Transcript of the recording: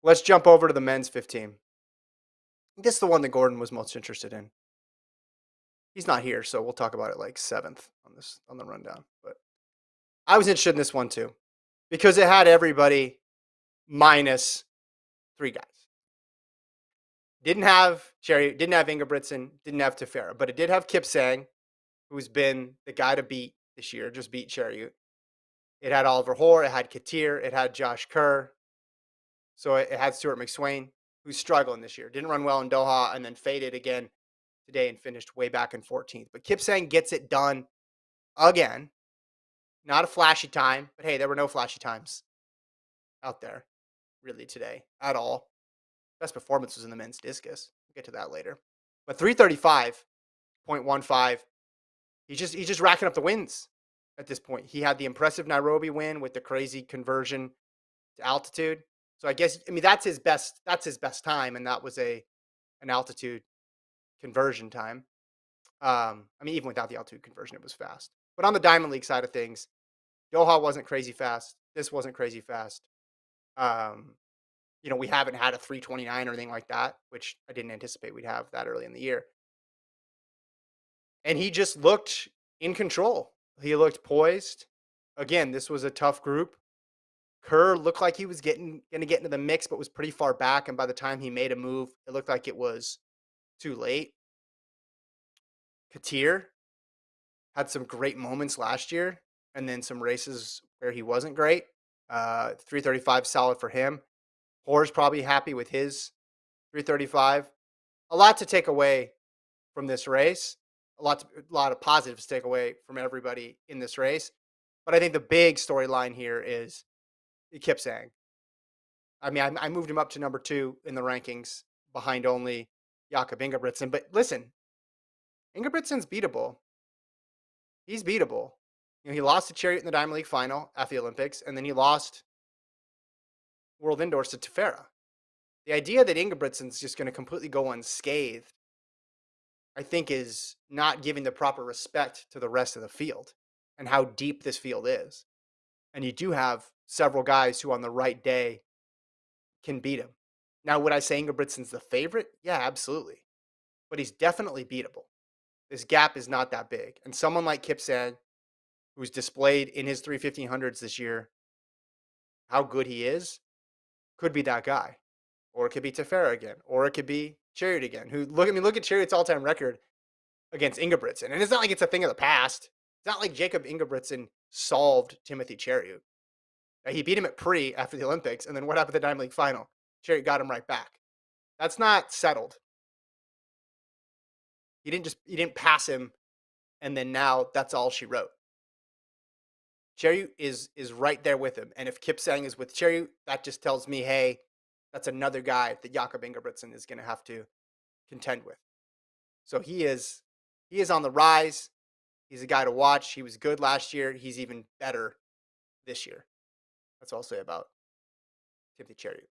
Let's jump over to the men's 15. This is the one that Gordon was most interested in. He's not here, so we'll talk about it like 7th on the rundown. But I was interested in this one too because it had everybody minus 3 guys. Didn't have Cherry, didn't have Ingebrigtsen, didn't have Tefera, but it did have Kipsang, who's been the guy to beat this year, just beat Chariot. It had Oliver Hoare, it had Katir, it had Josh Kerr. So it had Stuart McSwain, who's struggling this year. Didn't run well in Doha and then faded again today and finished way back in 14th. But Kipsang gets it done again. Not a flashy time, but hey, there were no flashy times out there really today at all. Best performance was in the men's discus. We'll get to that later. But 335.15. He's just racking up the wins at this point. He had the impressive Nairobi win with the crazy conversion to altitude. So I guess that's his best time, and that was an altitude conversion time. Even without the altitude conversion, it was fast. But on the Diamond League side of things, Doha wasn't crazy fast. This wasn't crazy fast. We haven't had a 329 or anything like that, which I didn't anticipate we'd have that early in the year. And he just looked in control. He looked poised. Again, this was a tough group. Kerr looked like he was going to get into the mix, but was pretty far back. And by the time he made a move, it looked like it was too late. Katir had some great moments last year, and then some races where he wasn't great. 335 solid for him. Hoare's probably happy with his 335. A lot to take away from this race. A lot of positives to take away from everybody in this race. But I think the big storyline here is Kipsang. I moved him up to number 2 in the rankings behind only Jakob Ingebrigtsen. But listen, Ingebrigtsen's beatable. He's beatable. He lost to Chariot in the Diamond League final at the Olympics, and then he lost World Indoors to Tefera. The idea that Ingebrigtsen's just going to completely go unscathed, I think, is not giving the proper respect to the rest of the field and how deep this field is. And you do have several guys who on the right day can beat him. Now, would I say Ingebrigtsen's the favorite? Yeah, absolutely. But he's definitely beatable. This gap is not that big. And someone like Kipsang, who's displayed in his 31500s this year how good he is, could be that guy. Or it could be Tefera again. Or it could be Chariot again. Look at Chariot's all-time record against Ingebrigtsen. And it's not like it's a thing of the past. It's not like Jakob Ingebrigtsen solved Timothy Chariot. He beat him at Pre after the Olympics, and then what happened at the Diamond League final? Chariot got him right back. That's not settled. He didn't pass him, and then now that's all she wrote. Chariot is right there with him, and if Kipsang is with Chariot, that just tells me, hey, that's another guy that Jakob Ingebrigtsen is going to have to contend with. So he is on the rise. He's a guy to watch. He was good last year. He's even better this year. That's all I'll say about Timothy Chariot.